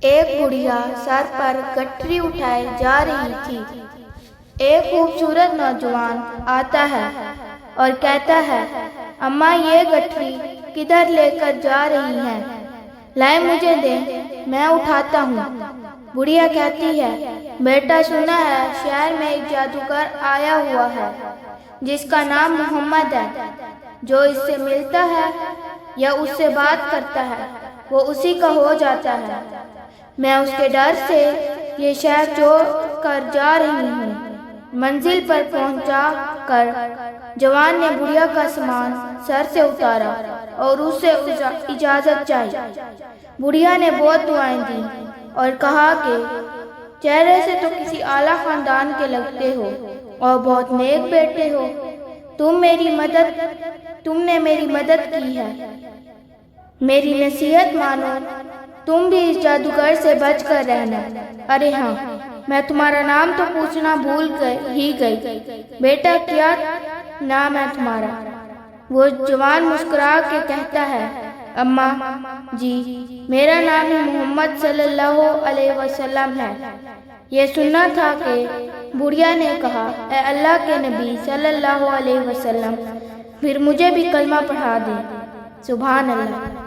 ایک بڑھیا سر پر گٹھری اٹھائے جا رہی تھی۔ ایک خوبصورت نوجوان آتا ہے اور کہتا ہے، اماں یہ گٹھری کدھر لے کر جا رہی ہیں؟ لائیں مجھے دیں، میں اٹھاتا ہوں۔ بڑھیا کہتی ہے، بیٹا سنا ہے شہر میں ایک جادوگر آیا ہوا ہے جس کا نام محمد ہے۔ جو اس سے ملتا ہے یا اس سے بات کرتا ہے وہ اسی کا ہو جاتا ہے۔ میں اس کے ڈر سے یہ شہر چھوڑ کر جا رہی ہوں۔ منزل پر پہنچا کر جوان نے بڑھیا کا سامان سر سے اتارا اور اس سے اجازت چاہی۔ بڑھیا نے بہت دعائیں دیں اور کہا کہ چہرے سے تو کسی اعلیٰ خاندان کے لگتے ہو اور بہت نیک بیٹے ہو۔ تم نے میری مدد کی ہے، میری نصیحت مانو، تم بھی اس جادوگر سے بچ کر رہنا۔ ارے ہاں، میں تمہارا نام تو پوچھنا بھول ہی گئی، بیٹا کیا نام ہے تمہارا؟ وہ جوان مسکرا کے کہتا ہے، اماں جی میرا نام محمد صلی اللہ علیہ وسلم ہے۔ یہ سننا تھا کہ بڑھیا نے کہا، اے اللہ کے نبی صلی اللہ علیہ وسلم، پھر مجھے بھی کلمہ پڑھا دیں۔ سبحان اللہ۔